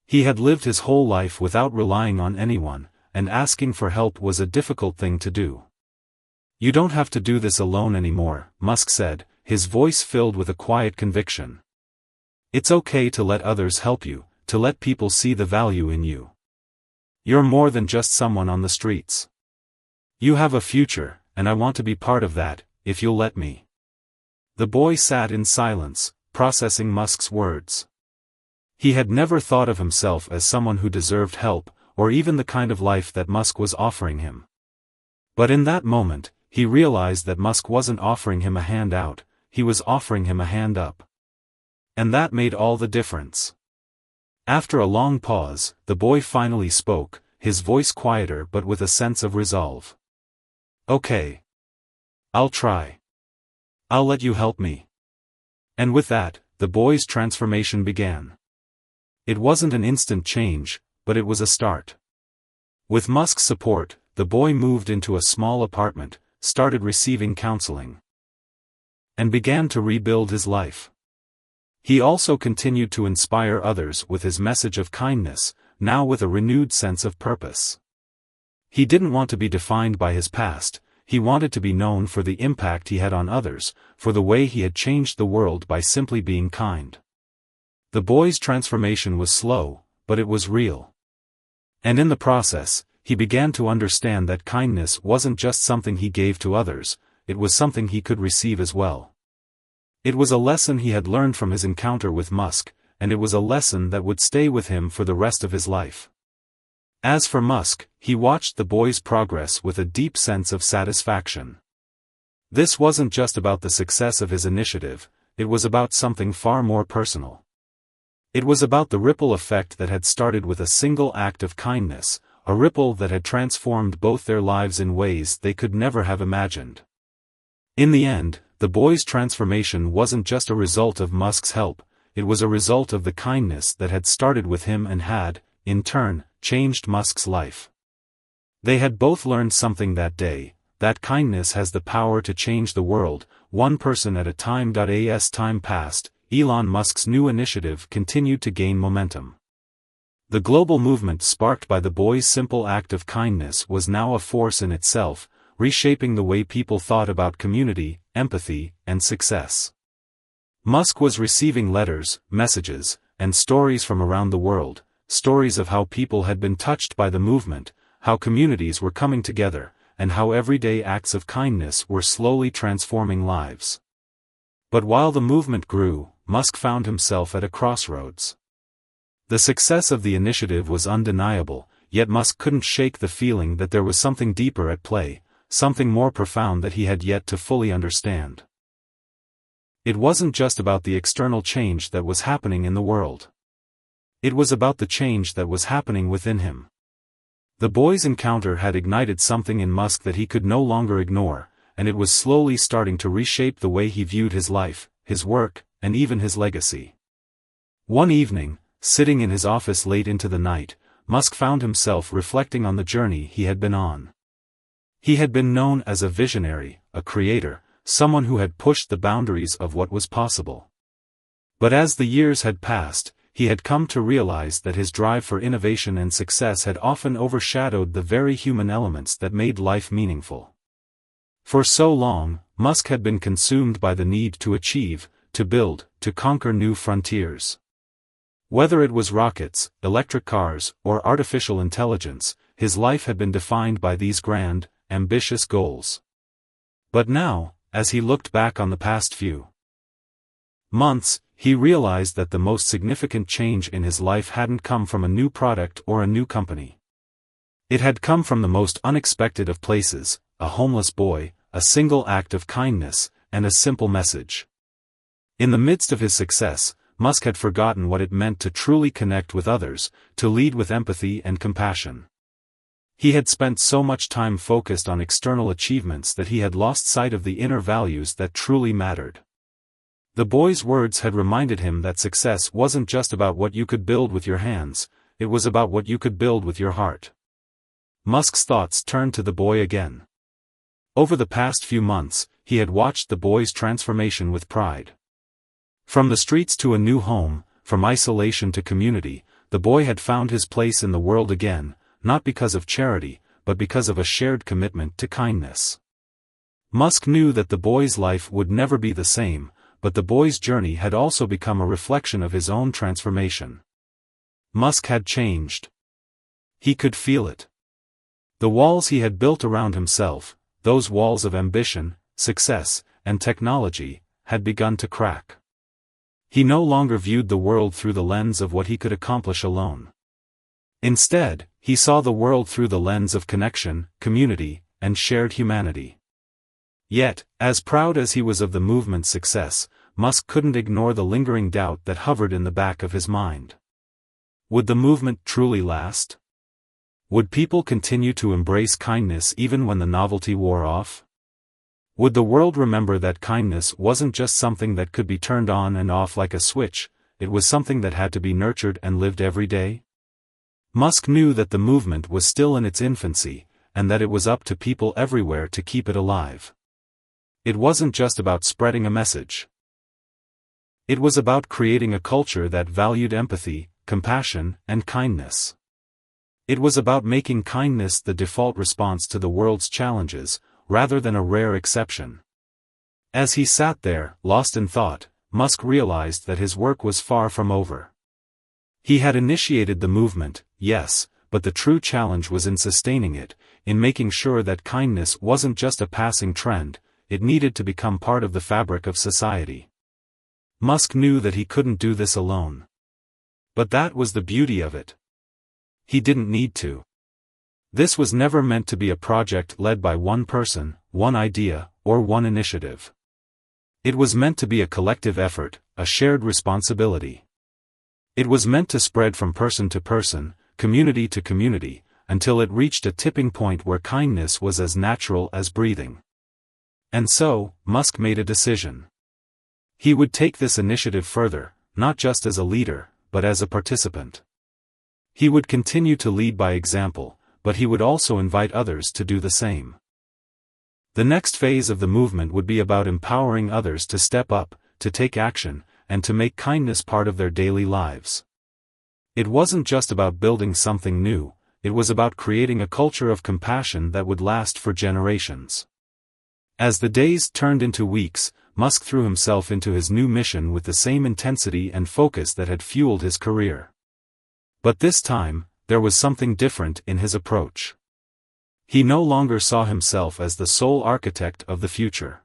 He had lived his whole life without relying on anyone, and asking for help was a difficult thing to do. "You don't have to do this alone anymore," Musk said, his voice filled with a quiet conviction. "It's okay to let others help you, to let people see the value in you. You're more than just someone on the streets. You have a future, and I want to be part of that, if you'll let me." The boy sat in silence, processing Musk's words. He had never thought of himself as someone who deserved help, or even the kind of life that Musk was offering him. But in that moment, he realized that Musk wasn't offering him a hand out, he was offering him a hand up. And that made all the difference. After a long pause, the boy finally spoke, his voice quieter but with a sense of resolve. "Okay. I'll try. I'll let you help me." And with that, the boy's transformation began. It wasn't an instant change, but it was a start. With Musk's support, the boy moved into a small apartment, started receiving counseling, and began to rebuild his life. He also continued to inspire others with his message of kindness, now with a renewed sense of purpose. He didn't want to be defined by his past, he wanted to be known for the impact he had on others, for the way he had changed the world by simply being kind. The boy's transformation was slow, but it was real. And in the process, he began to understand that kindness wasn't just something he gave to others, it was something he could receive as well. It was a lesson he had learned from his encounter with Musk, and it was a lesson that would stay with him for the rest of his life. As for Musk, he watched the boy's progress with a deep sense of satisfaction. This wasn't just about the success of his initiative, it was about something far more personal. It was about the ripple effect that had started with a single act of kindness, a ripple that had transformed both their lives in ways they could never have imagined. In the end, the boy's transformation wasn't just a result of Musk's help, it was a result of the kindness that had started with him and had, in turn, changed Musk's life. They had both learned something that day, that kindness has the power to change the world, one person at a time. As time passed, Elon Musk's new initiative continued to gain momentum. The global movement sparked by the boy's simple act of kindness was now a force in itself, reshaping the way people thought about community, empathy, and success. Musk was receiving letters, messages, and stories from around the world, stories of how people had been touched by the movement, how communities were coming together, and how everyday acts of kindness were slowly transforming lives. But while the movement grew, Musk found himself at a crossroads. The success of the initiative was undeniable, yet Musk couldn't shake the feeling that there was something deeper at play, something more profound that he had yet to fully understand. It wasn't just about the external change that was happening in the world. It was about the change that was happening within him. The boy's encounter had ignited something in Musk that he could no longer ignore, and it was slowly starting to reshape the way he viewed his life, his work, and even his legacy. One evening, sitting in his office late into the night, Musk found himself reflecting on the journey he had been on. He had been known as a visionary, a creator, someone who had pushed the boundaries of what was possible. But as the years had passed, he had come to realize that his drive for innovation and success had often overshadowed the very human elements that made life meaningful. For so long, Musk had been consumed by the need to achieve, to build, to conquer new frontiers. Whether it was rockets, electric cars, or artificial intelligence, his life had been defined by these grand, ambitious goals. But now, as he looked back on the past few months, he realized that the most significant change in his life hadn't come from a new product or a new company. It had come from the most unexpected of places, a homeless boy, a single act of kindness, and a simple message. In the midst of his success, Musk had forgotten what it meant to truly connect with others, to lead with empathy and compassion. He had spent so much time focused on external achievements that he had lost sight of the inner values that truly mattered. The boy's words had reminded him that success wasn't just about what you could build with your hands, it was about what you could build with your heart. Musk's thoughts turned to the boy again. Over the past few months, he had watched the boy's transformation with pride. From the streets to a new home, from isolation to community, the boy had found his place in the world again, not because of charity, but because of a shared commitment to kindness. Musk knew that the boy's life would never be the same, but the boy's journey had also become a reflection of his own transformation. Musk had changed. He could feel it. The walls he had built around himself, those walls of ambition, success, and technology, had begun to crack. He no longer viewed the world through the lens of what he could accomplish alone. Instead, he saw the world through the lens of connection, community, and shared humanity. Yet, as proud as he was of the movement's success, Musk couldn't ignore the lingering doubt that hovered in the back of his mind. Would the movement truly last? Would people continue to embrace kindness even when the novelty wore off? Would the world remember that kindness wasn't just something that could be turned on and off like a switch, it was something that had to be nurtured and lived every day? Musk knew that the movement was still in its infancy, and that it was up to people everywhere to keep it alive. It wasn't just about spreading a message. It was about creating a culture that valued empathy, compassion, and kindness. It was about making kindness the default response to the world's challenges, rather than a rare exception. As he sat there, lost in thought, Musk realized that his work was far from over. He had initiated the movement, yes, but the true challenge was in sustaining it, in making sure that kindness wasn't just a passing trend, it needed to become part of the fabric of society. Musk knew that he couldn't do this alone. But that was the beauty of it. He didn't need to. This was never meant to be a project led by one person, one idea, or one initiative. It was meant to be a collective effort, a shared responsibility. It was meant to spread from person to person, community to community, until it reached a tipping point where kindness was as natural as breathing. And so, Musk made a decision. He would take this initiative further, not just as a leader, but as a participant. He would continue to lead by example, but he would also invite others to do the same. The next phase of the movement would be about empowering others to step up, to take action, and to make kindness part of their daily lives. It wasn't just about building something new, it was about creating a culture of compassion that would last for generations. As the days turned into weeks, Musk threw himself into his new mission with the same intensity and focus that had fueled his career. But this time, there was something different in his approach. He no longer saw himself as the sole architect of the future.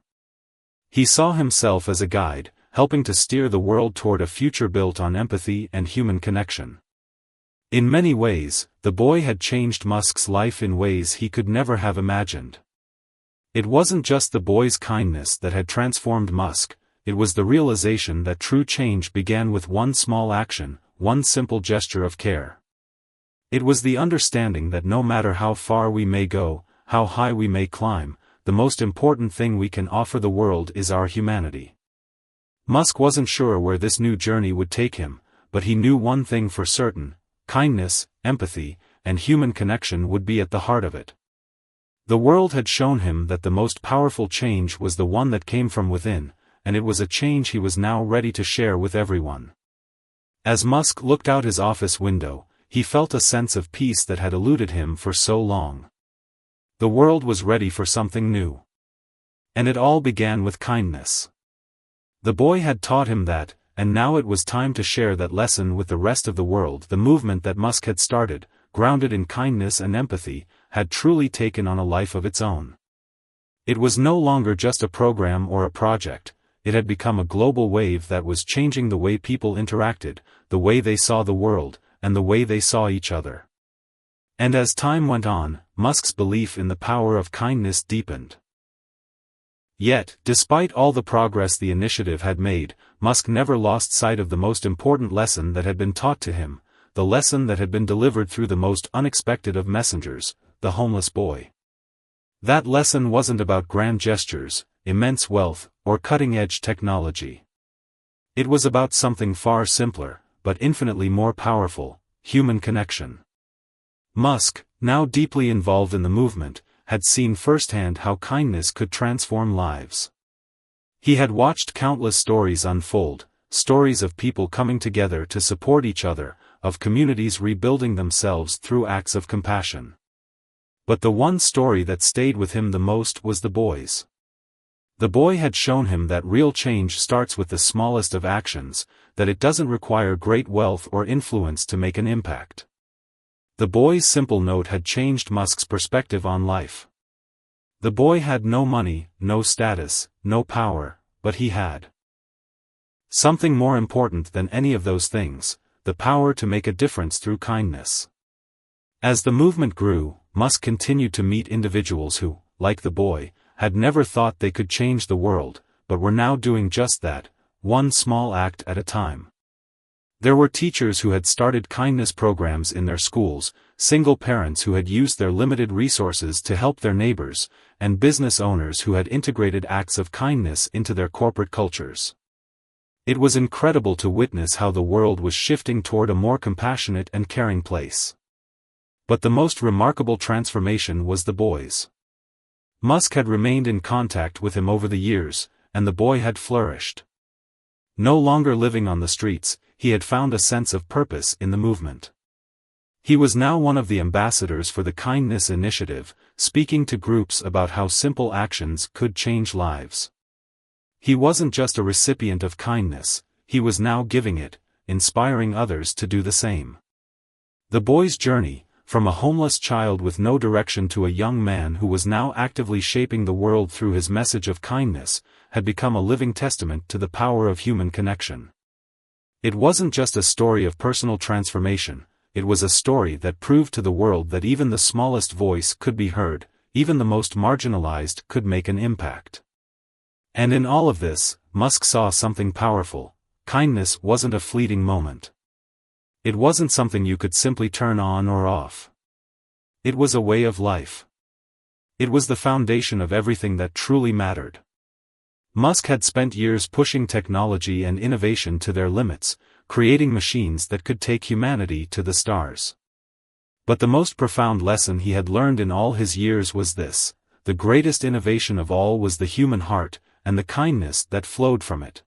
He saw himself as a guide, helping to steer the world toward a future built on empathy and human connection. In many ways, the boy had changed Musk's life in ways he could never have imagined. It wasn't just the boy's kindness that had transformed Musk, it was the realization that true change began with one small action, one simple gesture of care. It was the understanding that no matter how far we may go, how high we may climb, the most important thing we can offer the world is our humanity. Musk wasn't sure where this new journey would take him, but he knew one thing for certain: kindness, empathy, and human connection would be at the heart of it. The world had shown him that the most powerful change was the one that came from within, and it was a change he was now ready to share with everyone. As Musk looked out his office window, he felt a sense of peace that had eluded him for so long. The world was ready for something new. And it all began with kindness. The boy had taught him that, and now it was time to share that lesson with the rest of the world. The movement that Musk had started, grounded in kindness and empathy, had truly taken on a life of its own. It was no longer just a program or a project, it had become a global wave that was changing the way people interacted, the way they saw the world, and the way they saw each other. And as time went on, Musk's belief in the power of kindness deepened. Yet, despite all the progress the initiative had made, Musk never lost sight of the most important lesson that had been taught to him, the lesson that had been delivered through the most unexpected of messengers, the homeless boy. That lesson wasn't about grand gestures, immense wealth, or cutting-edge technology. It was about something far simpler, but infinitely more powerful: human connection. Musk, now deeply involved in the movement, had seen firsthand how kindness could transform lives. He had watched countless stories unfold, stories of people coming together to support each other, of communities rebuilding themselves through acts of compassion. But the one story that stayed with him the most was the boy's. The boy had shown him that real change starts with the smallest of actions, that it doesn't require great wealth or influence to make an impact. The boy's simple note had changed Musk's perspective on life. The boy had no money, no status, no power, but he had something more important than any of those things: the power to make a difference through kindness. As the movement grew, Musk continued to meet individuals who, like the boy, had never thought they could change the world, but were now doing just that, one small act at a time. There were teachers who had started kindness programs in their schools, single parents who had used their limited resources to help their neighbors, and business owners who had integrated acts of kindness into their corporate cultures. It was incredible to witness how the world was shifting toward a more compassionate and caring place. But the most remarkable transformation was the boy's. Musk had remained in contact with him over the years, and the boy had flourished. No longer living on the streets, he had found a sense of purpose in the movement. He was now one of the ambassadors for the Kindness Initiative, speaking to groups about how simple actions could change lives. He wasn't just a recipient of kindness, he was now giving it, inspiring others to do the same. The boy's journey, from a homeless child with no direction to a young man who was now actively shaping the world through his message of kindness, had become a living testament to the power of human connection. It wasn't just a story of personal transformation, it was a story that proved to the world that even the smallest voice could be heard, even the most marginalized could make an impact. And in all of this, Musk saw something powerful. Kindness wasn't a fleeting moment. It wasn't something you could simply turn on or off. It was a way of life. It was the foundation of everything that truly mattered. Musk had spent years pushing technology and innovation to their limits, creating machines that could take humanity to the stars. But the most profound lesson he had learned in all his years was this: the greatest innovation of all was the human heart, and the kindness that flowed from it.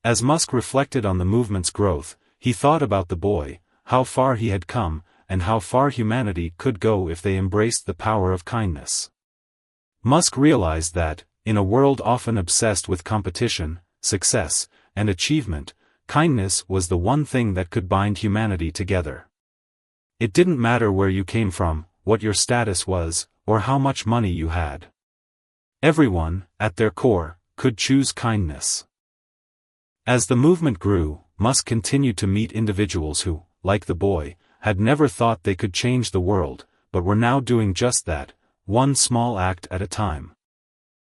As Musk reflected on the movement's growth, he thought about the boy, how far he had come, and how far humanity could go if they embraced the power of kindness. Musk realized that, in a world often obsessed with competition, success, and achievement, kindness was the one thing that could bind humanity together. It didn't matter where you came from, what your status was, or how much money you had. Everyone, at their core, could choose kindness. As the movement grew, Musk continued to meet individuals who, like the boy, had never thought they could change the world, but were now doing just that, one small act at a time.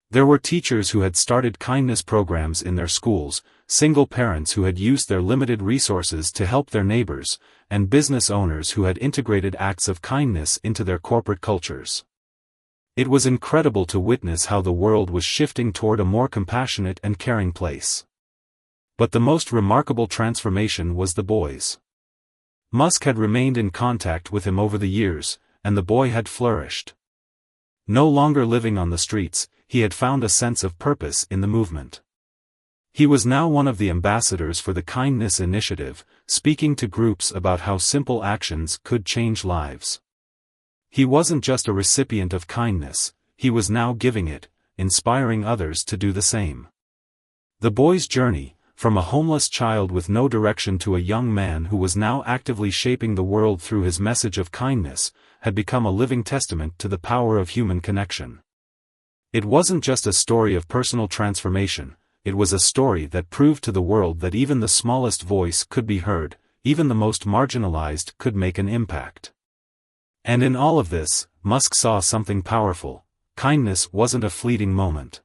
There were teachers who had started kindness programs in their schools, single parents who had used their limited resources to help their neighbors, and business owners who had integrated acts of kindness into their corporate cultures. It was incredible to witness how the world was shifting toward a more compassionate and caring place. But the most remarkable transformation was the boy's. Musk had remained in contact with him over the years, and the boy had flourished. No longer living on the streets, he had found a sense of purpose in the movement. He was now one of the ambassadors for the Kindness Initiative, speaking to groups about how simple actions could change lives. He wasn't just a recipient of kindness, he was now giving it, inspiring others to do the same. The boy's journey, from a homeless child with no direction to a young man who was now actively shaping the world through his message of kindness, had become a living testament to the power of human connection. It wasn't just a story of personal transformation, it was a story that proved to the world that even the smallest voice could be heard, even the most marginalized could make an impact. And in all of this, Musk saw something powerful. Kindness wasn't a fleeting moment.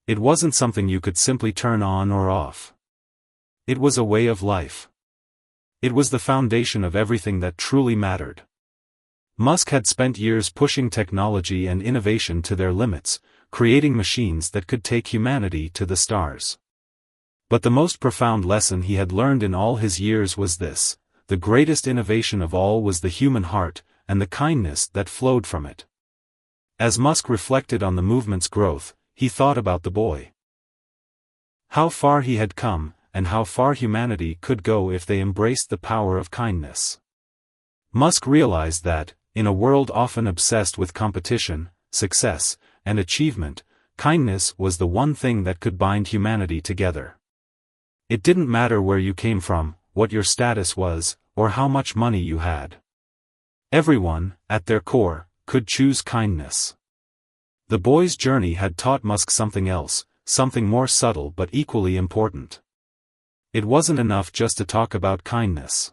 It wasn't something you could simply turn on or off. It was a way of life. It was the foundation of everything that truly mattered. Musk had spent years pushing technology and innovation to their limits, creating machines that could take humanity to the stars. But the most profound lesson he had learned in all his years was this: the greatest innovation of all was the human heart, and the kindness that flowed from it. As Musk reflected on the movement's growth, he thought about the boy. How far he had come, and how far humanity could go if they embraced the power of kindness. Musk realized that, in a world often obsessed with competition, success, and achievement, kindness was the one thing that could bind humanity together. It didn't matter where you came from, what your status was, or how much money you had. Everyone, at their core, could choose kindness. The boy's journey had taught Musk something else, something more subtle but equally important. It wasn't enough just to talk about kindness.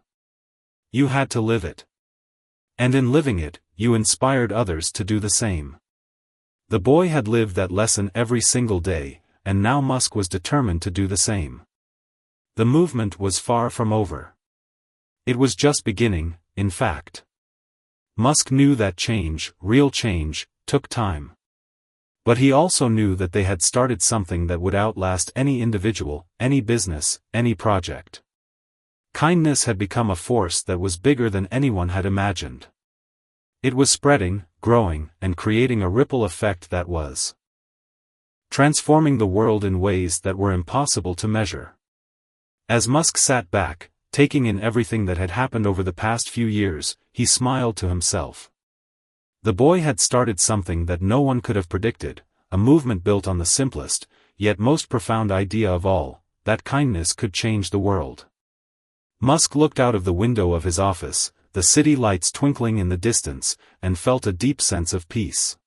You had to live it. And in living it, you inspired others to do the same. The boy had lived that lesson every single day, and now Musk was determined to do the same. The movement was far from over. It was just beginning, in fact. Musk knew that change, real change, took time. But he also knew that they had started something that would outlast any individual, any business, any project. Kindness had become a force that was bigger than anyone had imagined. It was spreading, growing, and creating a ripple effect that was transforming the world in ways that were impossible to measure. As Musk sat back, taking in everything that had happened over the past few years, he smiled to himself. The boy had started something that no one could have predicted, a movement built on the simplest, yet most profound idea of all, that kindness could change the world. Musk looked out of the window of his office, the city lights twinkling in the distance, and felt a deep sense of peace.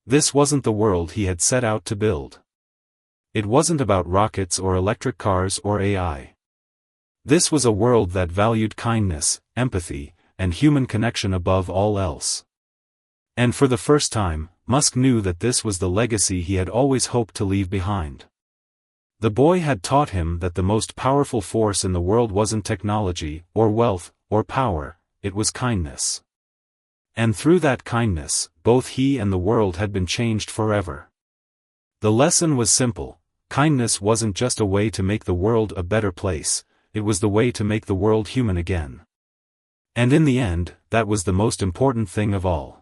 This wasn't the world he had set out to build. It wasn't about rockets or electric cars or AI. This was a world that valued kindness, empathy, and human connection above all else. And for the first time, Musk knew that this was the legacy he had always hoped to leave behind. The boy had taught him that the most powerful force in the world wasn't technology, or wealth, or power, it was kindness. And through that kindness, both he and the world had been changed forever. The lesson was simple: kindness wasn't just a way to make the world a better place, it was the way to make the world human again. And in the end, that was the most important thing of all.